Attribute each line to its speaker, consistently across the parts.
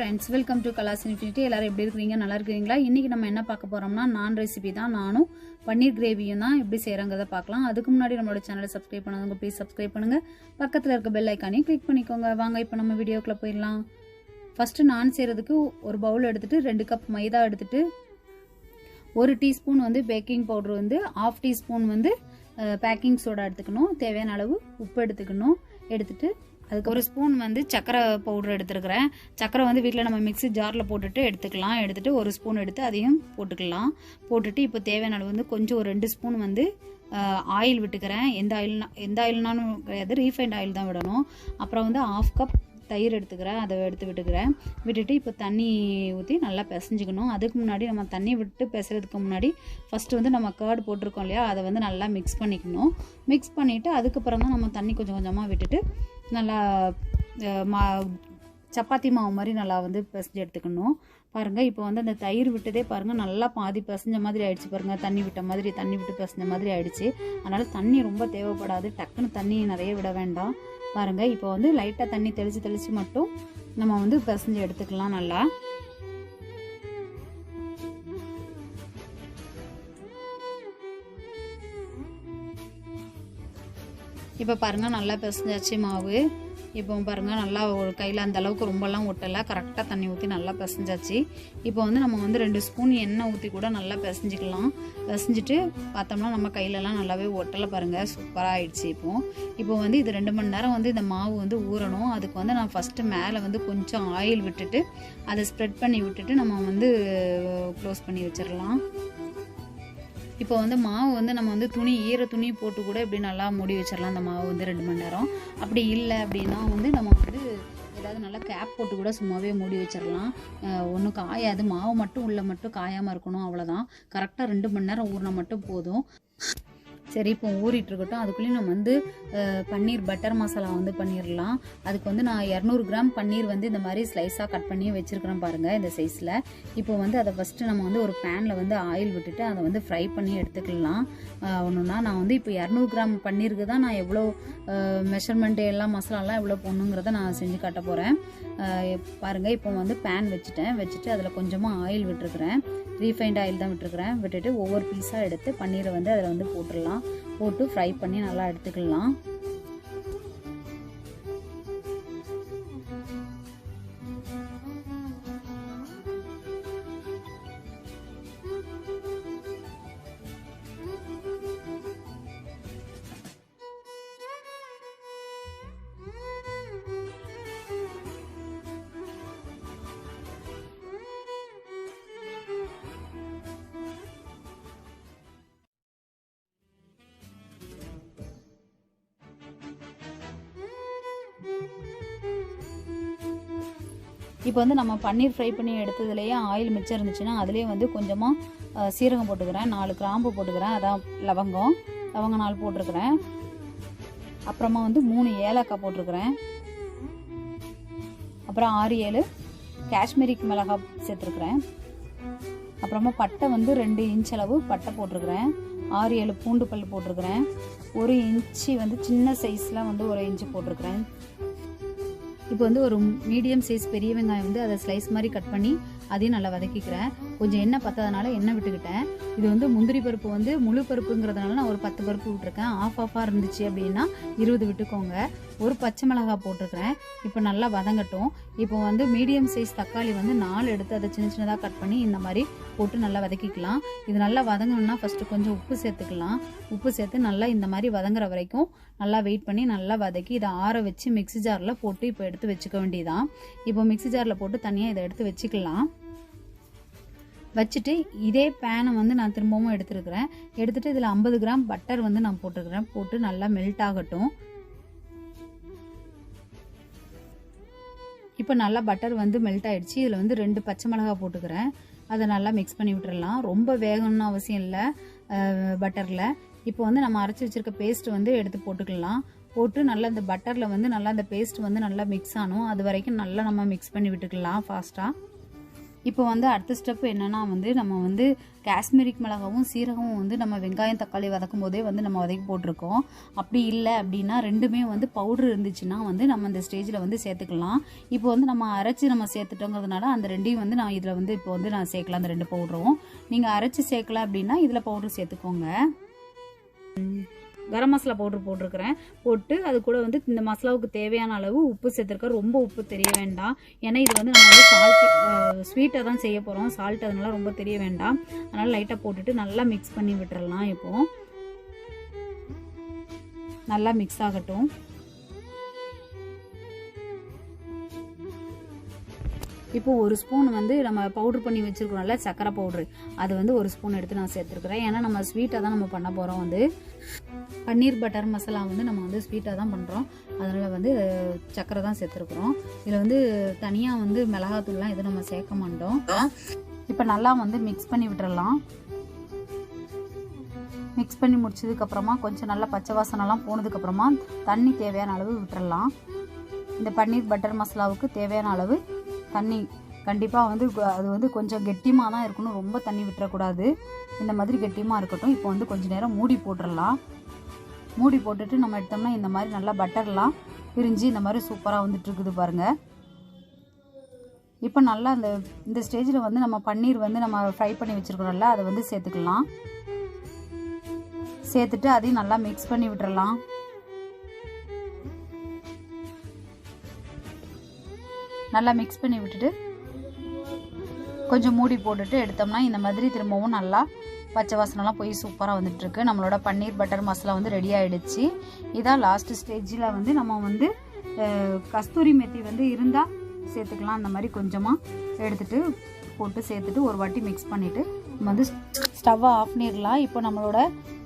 Speaker 1: friends, welcome to Colors Infinity. எல்லாரும் எப்படி இருக்கீங்க? நல்லா இருக்கீங்களா? இன்னைக்கு நம்ம என்ன பார்க்க போறோம்னா நான் ரெசிபி தான். நானும் பன்னீர் கிரேவியும் தான் எப்படி செய்யறங்கறத பார்க்கலாம். அதுக்கு முன்னாடி நம்மளோட சேனலை சப்ஸ்கிரைப் பண்ணாதவங்க ப்ளீஸ் சப்ஸ்கிரைப் பண்ணுங்க. பக்கத்துல இருக்க பெல் ஐகானையும் கிளிக் பண்ணிக்கோங்க. வாங்க இப்போ நம்ம வீடியோக்குள்ள போயிடலாம். ஃபர்ஸ்ட் நான் செய்யறதுக்கு ஒரு பவுல் எடுத்துட்டு 2 கப் மைதா எடுத்துட்டு 1 டீஸ்பூன் வந்து பேக்கிங் பவுடர் வந்து 1/2 டீஸ்பூன் வந்து பேக்கிங் சோடா எடுத்துக்கணும். தேவையான அளவு உப்பு எடுத்துக்கணும். எடுத்துட்டு அதுக்கு 1 ஸ்பூன் வந்து சக்கரை பவுடர் எடுத்துருக்கிறேன். சக்கரை வந்து வீட்டில் நம்ம மிக்ஸி ஜாரில் போட்டுட்டு எடுத்துக்கலாம். எடுத்துட்டு 1 ஸ்பூன் எடுத்து அதையும் போட்டுக்கலாம். போட்டுட்டு இப்போ தேவையான அளவு வந்து கொஞ்சம் ஒரு 2 ஸ்பூன் வந்து ஆயில் விட்டுக்கிறேன். எந்த ஆயில்னாலும் கிடையாது, ரீஃபைண்ட் ஆயில் தான் விடணும். அப்புறம் வந்து 1/2 கப் தயிர் எடுத்துக்கிறேன், அதை எடுத்து விட்டுக்கிறேன். விட்டுட்டு இப்போ தண்ணி ஊற்றி நல்லா பிசைஞ்சிக்கணும். அதுக்கு முன்னாடி நம்ம தண்ணி விட்டு பிசைறதுக்கு முன்னாடி ஃபஸ்ட்டு வந்து நம்ம கர்டு போட்டிருக்கோம் இல்லையா, அதை வந்து நல்லா மிக்ஸ் பண்ணிக்கணும். மிக்ஸ் பண்ணிவிட்டு அதுக்கப்புறம் தான் நம்ம தண்ணி கொஞ்சம் கொஞ்சமாக விட்டுட்டு நல்லா சப்பாத்தி மாவு மாதிரி நல்லா வந்து பிசைஞ்சு எடுத்துக்கணும். பாருங்கள் இப்போ வந்து அந்த தயிர் விட்டதே பாருங்கள் நல்லா பாதி பிசைஞ்ச மாதிரி ஆயிடுச்சு. பாருங்கள் தண்ணி விட்டு பிசைஞ்ச மாதிரி ஆயிடுச்சு. அதனால் தண்ணி ரொம்ப தேவைப்படாது, டக்குன்னு தண்ணி நிறைய விட வேண்டாம். பாருங்கள் இப்போ வந்து லைட்டாக தண்ணி தெளித்து மட்டும் நம்ம வந்து பிசைஞ்சு எடுத்துக்கலாம். நல்லா இப்போ பாருங்கள் நல்லா பிசைஞ்சாச்சு மாவு. இப்போ பாருங்கள் நல்லா ஒரு கையில் அந்த அளவுக்கு ரொம்பலாம் ஒட்டலை, கரெக்டாக தண்ணி ஊற்றி நல்லா பிசைஞ்சாச்சு. இப்போ வந்து நம்ம வந்து 2 ஸ்பூன் எண்ணெய் ஊற்றி கூட நல்லா பிசைஞ்சிக்கலாம். பிசைஞ்சிட்டு பார்த்தோம்னா நம்ம கையிலலாம் நல்லாவே ஒட்டலை. பாருங்கள் சூப்பராக ஆயிடுச்சு. இப்போ வந்து இது 2 மணி நேரம் வந்து இந்த மாவு வந்து ஊறணும். அதுக்கு வந்து நான் ஃபஸ்ட்டு மேலே வந்து கொஞ்சம் ஆயில் விட்டுட்டு அதை ஸ்ப்ரெட் பண்ணி விட்டுட்டு நம்ம வந்து க்ளோஸ் பண்ணி வச்சிடலாம். இப்போ வந்து மாவு வந்து நம்ம வந்து ஈர துணி போட்டு கூட இப்படி நல்லா மூடி வச்சிடலாம். அந்த மாவு வந்து 2 மணி நேரம். அப்படி இல்லை அப்படின்னா வந்து நம்ம வந்து ஏதாவது நல்லா கேப் போட்டு கூட சும்மாவே மூடி வச்சிடலாம். ஒன்றும் காயாது, மாவு மட்டும் உள்ள மட்டும் காயாமல் இருக்கணும், அவ்வளோதான். கரெக்டாக 2 மணி நேரம் ஊறினா மட்டும் போதும். சரி இப்போ ஊறிட்டு இருக்கட்டும். அதுக்குள்ளேயும் நம்ம வந்து பன்னீர் பட்டர் மசாலா வந்து பண்ணிடலாம். அதுக்கு வந்து நான் 200 கிராம் பன்னீர் வந்து இந்த மாதிரி ஸ்லைஸாக கட் பண்ணி வச்சுருக்கிறேன் பாருங்கள், இந்த சைஸில். இப்போ வந்து அதை ஃபஸ்ட்டு நம்ம வந்து ஒரு பேனில் வந்து ஆயில் விட்டுட்டு அதை வந்து ஃப்ரை பண்ணி எடுத்துக்கலாம். ஒன்றுனா நான் வந்து இப்போ 200 கிராம் பன்னீருக்கு தான் நான் எவ்வளோ மெஷர்மெண்ட்டு எல்லாம் மசாலாலாம் எவ்வளோ போடணுங்கிறத நான் செஞ்சு காட்ட போகிறேன். பாருங்கள் இப்போ வந்து பேன் வச்சுட்டு அதில் கொஞ்சமாக ஆயில் விட்டுருக்குறேன். ரீஃபைண்ட் ஆயில் தான் விட்டுருக்குறேன். விட்டுட்டு ஒவ்வொரு பீஸாக எடுத்து பன்னீரை வந்து அதில் வந்து போட்டுடலாம். போட்டு ஃப்ரை பண்ணி நல்லா எடுத்துக்கலாம். இப்போ வந்து நம்ம பன்னீர் ஃப்ரை பண்ணி எடுத்ததுலேயே ஆயில் மிச்சம் இருந்துச்சுன்னா அதுலேயே வந்து கொஞ்சமாக சீரகம் போட்டுக்கிறேன், 4 கிராம்பு போட்டுக்கிறேன், அதான் லவங்கம் 4 போட்டிருக்கிறேன். அப்புறமா வந்து 3 ஏலக்காய் போட்டிருக்கிறேன். அப்புறம் 6-7 காஷ்மீரி மிளகாய் சேர்த்துருக்குறேன். அப்புறமா பட்டை வந்து 2 இன்ச் அளவு பட்டை போட்டிருக்கிறேன். 6-7 பூண்டு பல் போட்டிருக்கிறேன். 1 இன்ச்சு வந்து சின்ன சைஸில் வந்து 1 இன்ச்சு போட்டிருக்கிறேன். இப்போ வந்து ஒரு மீடியம் சைஸ் பெரிய வெங்காயம் வந்து அதை ஸ்லைஸ் மாதிரி கட் பண்ணி அதையும் நல்லா வதக்கிக்கிறேன். கொஞ்சம் எண்ணெய் பத்தாதனால எண்ணெய் விட்டுக்கிட்டேன். இது வந்து முந்திரி பருப்பு வந்து முழு பருப்புங்கிறதுனால நான் ஒரு 10 பருப்பு விட்டுருக்கேன். ஆஃபாக இருந்துச்சு அப்படின்னா 20 விட்டுக்கோங்க. ஒரு பச்சை மிளகாய் போட்டிருக்கிறேன். இப்போ நல்லா வதங்கட்டும். இப்போ வந்து மீடியம் சைஸ் தக்காளி வந்து 4 எடுத்து அதை சின்னதாக கட் பண்ணி இந்த மாதிரி போட்டு நல்லா வதக்கிக்கலாம். இது நல்லா வதங்கணும்னா ஃபஸ்ட்டு கொஞ்சம் உப்பு சேர்த்துக்கலாம். உப்பு சேர்த்து நல்லா இந்த மாதிரி வதங்குற வரைக்கும் நல்லா வெயிட் பண்ணி நல்லா வதக்கி இதை ஆற வச்சு மிக்ஸி ஜாரில் போட்டு இப்போ எடுத்து வச்சுக்க வேண்டியதான். இப்போ மிக்ஸி ஜாரில் போட்டு தனியாக இதை எடுத்து வச்சுக்கலாம். வச்சுட்டு இதே பேனை வந்து நான் திரும்பவும் எடுத்துருக்கிறேன். எடுத்துட்டு இதில் 50 கிராம் பட்டர் வந்து நான் போட்டுருக்கிறேன். போட்டு நல்லா மெல்ட் ஆகட்டும். இப்போ நல்லா பட்டர் வந்து மெல்ட் ஆகிடுச்சு. இதில் வந்து 2 பச்சை மிளகாய் போட்டுக்கிறேன். அதை நல்லா மிக்ஸ் பண்ணி விட்டுடலாம். ரொம்ப வேகணும்னு அவசியம் இல்லை பட்டரில். இப்போ வந்து நம்ம அரைச்சி வச்சுருக்க பேஸ்ட் வந்து எடுத்து போட்டுக்கலாம். போட்டு நல்லா இந்த பட்டரில் வந்து நல்லா இந்த பேஸ்ட் வந்து நல்லா மிக்ஸ் ஆகணும். அது வரைக்கும் நல்லா நம்ம மிக்ஸ் பண்ணி விட்டுக்கலாம் ஃபாஸ்ட்டாக. இப்போ வந்து அடுத்த ஸ்டெப் என்னன்னா வந்து நம்ம வந்து காஷ்மீரிக் மிளகாவும் சீரகமும் வந்து நம்ம வெங்காயம் தக்காளி வதக்கும் போதே வந்து நம்ம வதக்கி போட்டிருக்கோம். அப்படி இல்லை அப்படின்னா ரெண்டுமே வந்து பவுடர் இருந்துச்சுன்னா வந்து நம்ம அந்த ஸ்டேஜில் வந்து சேர்த்துக்கலாம். இப்போ வந்து நம்ம அரைச்சி நம்ம சேர்த்துட்டோங்கிறதுனால அந்த ரெண்டையும் வந்து நான் இதில் வந்து இப்போ வந்து நான் சேர்க்கலாம். அந்த 2 பவுடரும் நீங்கள் அரைச்சி சேர்க்கல அப்படின்னா இதில் பவுடர் சேர்த்துக்கோங்க. கரம் மசாலா பவுடர் போட்டிருக்கிறேன். போட்டு அது கூட வந்து இந்த மசாலாவுக்கு தேவையான அளவு உப்பு சேர்த்துருக்கேன். ரொம்ப உப்பு தெரிய வேண்டாம். ஏன்னா இது வந்து நம்ம வந்து ஸ்வீட்டாக தான் செய்ய போகிறோம். சால்ட் அதனால ரொம்ப தெரிய வேண்டாம். அதனால் லைட்டாக போட்டுட்டு நல்லா மிக்ஸ் பண்ணி விட்டுறலாம். இப்போது நல்லா மிக்ஸ் ஆகட்டும். இப்போ 1 ஸ்பூன் வந்து நம்ம பவுட்ரு பண்ணி வச்சுருக்கோம்ல சர்க்கரை பவுட்ரு, அது வந்து 1 ஸ்பூன் எடுத்து நான் சேர்த்துருக்குறேன். ஏன்னா நம்ம ஸ்வீட்டாக தான் நம்ம பண்ண போகிறோம். வந்து பன்னீர் பட்டர் மசாலா வந்து நம்ம வந்து ஸ்வீட்டாக தான் பண்ணுறோம். அதனால் வந்து சர்க்கரை தான் சேர்த்துருக்குறோம். இதில் வந்து தனியாக வந்து மிளகாத்தூள்லாம் எதுவும் நம்ம சேர்க்க மாட்டோம். இப்போ நல்லா வந்து மிக்ஸ் பண்ணி விட்டுறலாம். மிக்ஸ் பண்ணி முடிச்சதுக்கப்புறமா கொஞ்சம் நல்லா பச்சை வாசனைலாம் போனதுக்கப்புறமா தண்ணி தேவையான அளவு விட்டுறலாம். இந்த பன்னீர் பட்டர் மசாலாவுக்கு தேவையான அளவு தண்ணி கண்டிப்பாக வந்து அது வந்து கொஞ்சம் கெட்டியமாக தான் இருக்கணும். ரொம்ப தண்ணி விட்டுறக்கூடாது. இந்த மாதிரி கெட்டியமாக இருக்கட்டும். இப்போ வந்து கொஞ்சம் நேரம் மூடி போட்டுடலாம். மூடி போட்டுட்டு நம்ம எடுத்தோம்னா இந்த மாதிரி நல்லா பட்டர்லாம் பிரிஞ்சு இந்த மாதிரி சூப்பராக வந்துட்டு இருக்குது பாருங்கள். இப்போ நல்லா இந்த ஸ்டேஜில் வந்து நம்ம பன்னீர் வந்து நம்ம ஃப்ரை பண்ணி வச்சுருக்கோம்ல அதை வந்து சேர்த்துக்கலாம். சேர்த்துட்டு அதையும் நல்லா மிக்ஸ் பண்ணி விட்டுறலாம். நல்லா மிக்ஸ் பண்ணி விட்டுட்டு கொஞ்சம் மூடி போட்டுட்டு எடுத்தோம்னா இந்த மாதிரி திரும்பவும் நல்லா பச்சை வாசனைலாம் போய் சூப்பராக வந்துட்டுருக்கு. நம்மளோட பன்னீர் பட்டர் மசாலா வந்து ரெடி ஆகிடுச்சு. இதான் லாஸ்ட் ஸ்டேஜில் வந்து நம்ம வந்து கஸ்தூரி மெத்தி வந்து இருந்தால் சேர்த்துக்கலாம். அந்த மாதிரி கொஞ்சமாக எடுத்துகிட்டு போட்டு சேர்த்துட்டு ஒரு வாட்டி மிக்ஸ் பண்ணிவிட்டு நம்ம வந்து ஸ்டவ்வை ஆஃப் பண்ணிடலாம். இப்போ நம்மளோட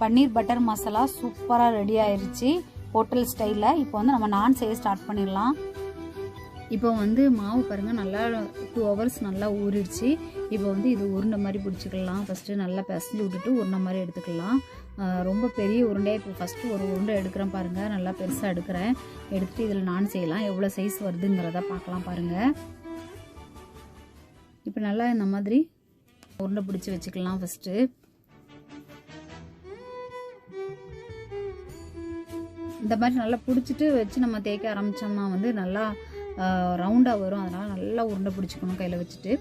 Speaker 1: பன்னீர் பட்டர் மசாலா சூப்பராக ரெடி ஆயிடுச்சு ஹோட்டல் ஸ்டைலில். இப்போ வந்து நம்ம நான் செய்ய ஸ்டார்ட் பண்ணிடலாம். இப்போ வந்து மாவு பாருங்கள் நல்லா 2 ஹவர்ஸ் நல்லா ஊறிடுச்சு. இப்போ வந்து இது உருண்டை மாதிரி பிடிச்சிக்கலாம். ஃபஸ்ட்டு நல்லா பிசைஞ்சு விட்டுட்டு உருண்டை மாதிரி எடுத்துக்கலாம். ரொம்ப பெரிய உருண்டையாக இப்போ ஃபஸ்ட்டு ஒரு உருண்டை எடுக்கிறேன் பாருங்கள். நல்லா பெருசாக எடுக்கிறேன். எடுத்துகிட்டு இதில் நான் செய்யலாம். எவ்வளோ சைஸ் வருதுங்கிறத பார்க்கலாம் பாருங்கள். இப்போ நல்லா இந்த மாதிரி உருண்டை பிடிச்சி வச்சுக்கலாம். ஃபஸ்ட்டு இந்த மாதிரி நல்லா பிடிச்சிட்டு வச்சு நம்ம தேய்க்க ஆரம்பித்தோம்னா வந்து நல்லா ரவுண்டாக வரும். அதனால் நல்லா உருண்டை பிடிச்சிக்கணும் கையில் வச்சுட்டு.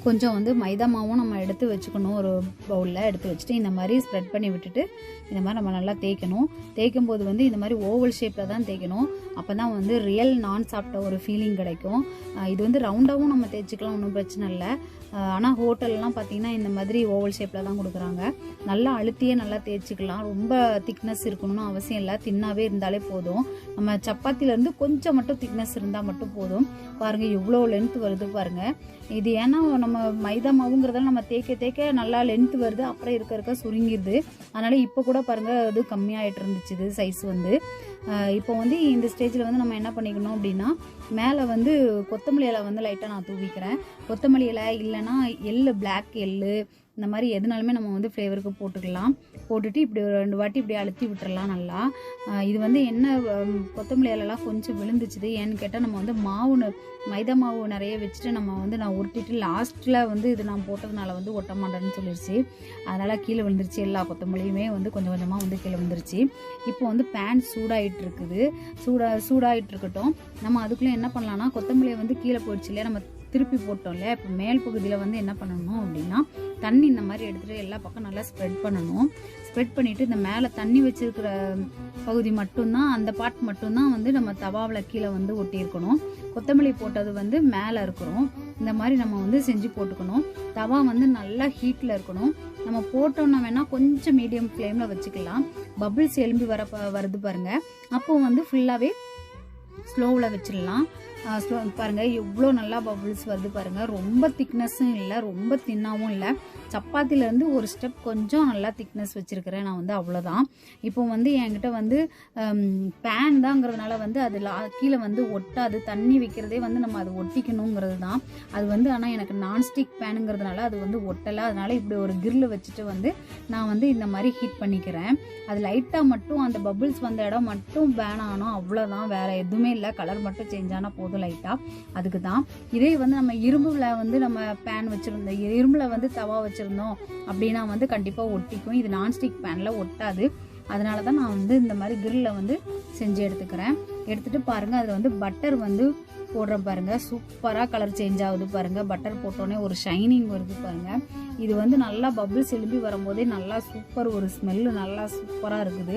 Speaker 1: கொஞ்சம் வந்து மைதா மாவும் நம்ம எடுத்து வச்சுக்கணும். ஒரு பவுலில் எடுத்து வச்சுட்டு இந்த மாதிரி ஸ்ப்ரெட் பண்ணி விட்டுட்டு இந்த மாதிரி நம்ம நல்லா தேய்க்கணும். தேய்க்கும் போது வந்து இந்த மாதிரி ஓவல் ஷேப்பில் தான் தேய்க்கணும். அப்போ தான் வந்து ரியல் நான் சாப்பிட்ட ஒரு ஃபீலிங் கிடைக்கும். இது வந்து ரவுண்டாகவும் நம்ம தேய்ச்சிக்கலாம், ஒன்றும் பிரச்சனை இல்லை. ஆனால் ஹோட்டல்லாம் பார்த்திங்கன்னா இந்த மாதிரி ஓவல் ஷேப்பில் தான் கொடுக்குறாங்க. நல்லா அழுத்தியே நல்லா தேய்ச்சிக்கலாம். ரொம்ப திக்னஸ் இருக்கணும்னு அவசியம் இல்லை. தின்னாவே இருந்தாலே போதும். நம்ம சப்பாத்திலேருந்து கொஞ்சம் மட்டும் திக்னஸ் இருந்தால் மட்டும் போதும். பாருங்கள் எவ்வளோ லென்த் வருது பாருங்கள். இது ஏன்னா நம்ம மைதா மாவுங்கிறதால நம்ம தேய்க்க நல்லா லென்த் வருது. அப்புறம் இருக்க சுருங்கிடுது. அதனால் இப்போ கூட பாருங்கள் அது கம்மியாகிட்டு இருந்துச்சு இது சைஸ் வந்து. இப்போ வந்து இந்த ஸ்டேஜில் வந்து நம்ம என்ன பண்ணிக்கணும் அப்படின்னா மேலே வந்து கொத்தமல்லி இலை வந்து லைட்டாக நான் தூவிக்கிறேன். கொத்தமல்லி இலை இல்லைன்னா எள்ளு, பிளாக் எள்ளு, இந்த மாதிரி எதுனாலுமே நம்ம வந்து ஃப்ளேவருக்கு போட்டுக்கலாம். போட்டுட்டு இப்படி ஒரு 2 வாட்டி இப்படி அழுத்தி விட்டுறலாம் நல்லா. இது வந்து என்ன கொத்தமல்லி இலைலாம் கொஞ்சம் விழுந்துச்சுது. ஏன்னு கேட்டால் நம்ம வந்து மைதா மாவு நிறைய வச்சுட்டு நம்ம வந்து நான் உருட்டிட்டு லாஸ்ட்டில் வந்து இது நான் போட்டதுனால வந்து ஒட்ட மாட்டேன்னு சொல்லிடுச்சு. அதனால் கீழே விழுந்துருச்சு. எல்லா கொத்தமல்லியுமே வந்து கொஞ்சம் கொஞ்சமாக வந்து கீழே விழுந்துருச்சு. இப்போ வந்து பேன் சூடாகிட்டு இருக்குது. சூடாகிட்டு இருக்கட்டும். நம்ம அதுக்குள்ளே என்ன பண்ணலாம்னா கொத்தமல்லியை வந்து கீழே போயிடுச்சு இல்லையா, நம்ம திருப்பி போட்டோம்ல. இப்போ மேல் பகுதியில் வந்து என்ன பண்ணணும் அப்படின்னா தண்ணி இந்த மாதிரி எடுத்துகிட்டு எல்லா பக்கம் நல்லா ஸ்ப்ரெட் பண்ணணும். ஸ்ப்ரெட் பண்ணிவிட்டு இந்த மேலே தண்ணி வச்சுருக்கிற பகுதி மட்டும்தான், அந்த பார்ட் மட்டும்தான் வந்து நம்ம தவாவில் கீழே வந்து ஒட்டியிருக்கணும். கொத்தமல்லி போட்டது வந்து மேலே இருக்கிறோம். இந்த மாதிரி நம்ம வந்து செஞ்சு போட்டுக்கணும். தவா வந்து நல்லா ஹீட்டில் இருக்கணும். நம்ம போட்டோன்னா வேணால் கொஞ்சம் மீடியம் ஃப்ளேமில் வச்சுக்கலாம். பபிள்ஸ் எலும்பி வருது பாருங்கள். அப்போது வந்து ஃபுல்லாகவே ஸ்லோவில் வச்சிடலாம். பாருங்கள் எவ்வளோ நல்லா பபிள்ஸ் வருது பாருங்கள். ரொம்ப திக்னஸும் இல்லை, ரொம்ப தின்னாகவும் இல்லை. சப்பாத்திலேருந்து ஒரு ஸ்டெப் கொஞ்சம் நல்லா திக்னஸ் வச்சுருக்கிறேன் நான் வந்து, அவ்வளோதான். இப்போ வந்து என்கிட்ட வந்து பேன் தாங்கிறதுனால வந்து அது கீழே வந்து ஒட்டாது. தண்ணி வைக்கிறதே வந்து நம்ம அது ஒட்டிக்கணுங்கிறது தான் அது வந்து. ஆனால் எனக்கு நான்ஸ்டிக் பேனுங்கிறதுனால அது வந்து ஒட்டலை. அதனால் இப்படி ஒரு கிரில் வச்சுட்டு வந்து நான் வந்து இந்த மாதிரி ஹீட் பண்ணிக்கிறேன். அது லைட்டாக மட்டும் அந்த பபிள்ஸ் வந்த இடம் மட்டும் பேன் ஆனோம், அவ்வளோதான். வேறு எதுவுமே இல்லை. கலர் மட்டும் சேஞ்ச் ஆனால் போதும் ஒட்டிக்கும் லைட்டாக, அதுக்கு தான். இதே வந்து நம்ம இரும்பில் வந்து நம்ம பேன் வச்சுருந்தோம், இரும்பில் வந்து தவா வச்சுருந்தோம் அப்படின்னா வந்து கண்டிப்பாக ஒட்டிக்கும். இது நான்ஸ்டிக் பேனில் ஒட்டாது. அதனால தான் நான் வந்து இந்த மாதிரி கிரில்ல வந்து செஞ்சு எடுத்துக்கிறேன். எடுத்துகிட்டு பாருங்கள், அதில் வந்து பட்டர் வந்து போடுறேன் பாருங்கள். சூப்பராக கலர் சேஞ்ச் ஆகுது பாருங்கள். பட்டர் போட்டோன்னே ஒரு ஷைனிங் வருது பாருங்கள். இது வந்து நல்லா பபிள்ஸ் எழும்பி வரும்போதே நல்லா சூப்பர் ஒரு ஸ்மெல்லு நல்லா சூப்பராக இருக்குது.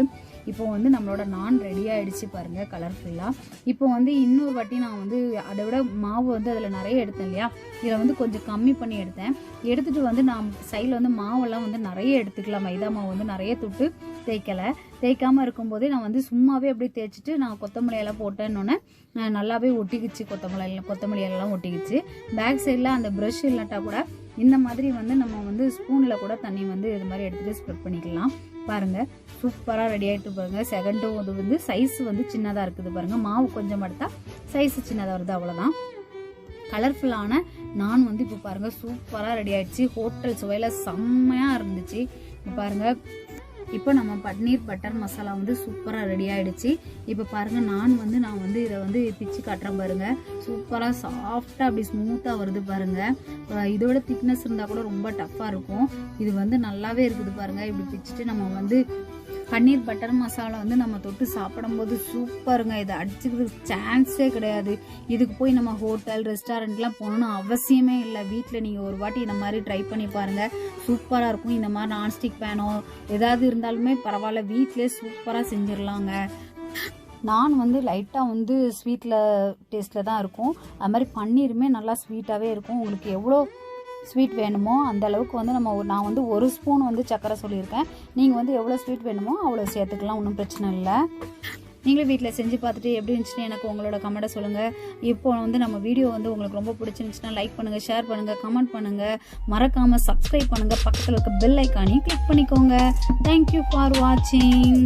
Speaker 1: இப்போ வந்து நம்மளோட நான் ரெடி ஆகிடுச்சு பாருங்கள் கலர்ஃபுல்லாக. இப்போ வந்து இன்னொரு வாட்டி நான் வந்து அதை விட மாவு வந்து அதில் நிறைய எடுத்தேன் இல்லையா, இதில் வந்து கொஞ்சம் கம்மி பண்ணி எடுத்தேன். எடுத்துகிட்டு வந்து நான் சைடில் வந்து மாவெல்லாம் வந்து நிறைய எடுத்துக்கலாம். மைதா மாவு வந்து நிறைய தொட்டு தேய்க்காமல் இருக்கும்போதே நான் வந்து சும்மாவே அப்படியே தேய்ச்சிட்டு நான் கொத்தமல்லி எல்லாம் போட்டேன்னொன்னே நல்லாவே ஒட்டிக்கிச்சு. கொத்தமல்லி எல்லாம் ஒட்டிக்கிச்சு. பேக் சைடில் அந்த ப்ரஷ் இல்லாட்டா கூட இந்த மாதிரி வந்து நம்ம வந்து ஸ்பூனில் கூட தண்ணி வந்து இது மாதிரி எடுத்துகிட்டு ஸ்ப்ரெட் பண்ணிக்கலாம். பாருங்கள் சூப்பராக ரெடி ஆகிட்டு பாருங்கள். செகண்டும் இது வந்து சைஸ் வந்து சின்னதாக இருக்குது பாருங்கள். மாவு கொஞ்சம் எடுத்தால் சைஸ் சின்னதாக வருது, அவ்வளோதான். கலர்ஃபுல்லான நான் வந்து இப்போ பாருங்கள் சூப்பராக ரெடி ஆகிடுச்சு. ஹோட்டல் சுவையில் செம்மையாக இருந்துச்சு. இப்போ பாருங்கள், இப்போ நம்ம பன்னீர் பட்டர் மசாலா வந்து சூப்பராக ரெடி ஆகிடுச்சு. இப்போ பாருங்கள் நான் வந்து இதை வந்து பிச்சு காட்டுறேன் பாருங்கள். சூப்பராக சாஃப்டாக அப்படி ஸ்மூத்தாக வருது பாருங்கள். இதோட திக்னஸ் இருந்தால் கூட ரொம்ப டஃப்பாக இருக்கும். இது வந்து நல்லாவே இருக்குது பாருங்கள். இப்படி பிச்சுட்டு நம்ம வந்து பன்னீர் பட்டர் மசாலா வந்து நம்ம தொட்டு சாப்பிடும்போது சூப்பருங்க. இதை அடிச்சுக்கிறதுக்கு சான்ஸே கிடையாது. இதுக்கு போய் நம்ம ஹோட்டல் ரெஸ்டாரண்ட்லாம் போகணுன்னு அவசியமே இல்லை. வீட்டில் நீங்கள் ஒரு வாட்டி இந்த மாதிரி ட்ரை பண்ணி பாருங்கள், சூப்பராக இருக்கும். இந்த மாதிரி நான்ஸ்டிக் பேனோ ஏதாவது இருந்தாலுமே பரவாயில்ல, வீட்டிலே சூப்பராக செஞ்சிடலாங்க. நான் வந்து லைட்டாக வந்து ஸ்வீட்டில் டேஸ்ட்டில் தான் இருக்கும். அது மாதிரி பன்னீருமே நல்லா ஸ்வீட்டாகவே இருக்கும். உங்களுக்கு எவ்வளோ ஸ்வீட் வேணுமோ அந்த அளவுக்கு வந்து நான் வந்து 1 ஸ்பூன் வந்து சர்க்கரை சொல்லியிருக்கேன். நீங்கள் வந்து எவ்வளோ ஸ்வீட் வேணுமோ அவ்வளோ சேர்த்துக்கலாம், ஒன்றும் பிரச்சனை இல்லை. நீங்களும் வீட்டில் செஞ்சு பார்த்துட்டு எப்படி இருந்துச்சுன்னு எனக்கு உங்களோட கமெண்ட்டை சொல்லுங்கள். இப்போ வந்து நம்ம வீடியோ வந்து உங்களுக்கு ரொம்ப பிடிச்சிருந்துச்சுன்னா லைக் பண்ணுங்கள், ஷேர் பண்ணுங்கள், கமெண்ட் பண்ணுங்கள், மறக்காமல் சப்ஸ்கிரைப் பண்ணுங்கள், பக்கத்தில் இருக்க பெல் ஐக்கானையும் கிளிக் பண்ணிக்கோங்க. தேங்க்யூ ஃபார் வாட்சிங்.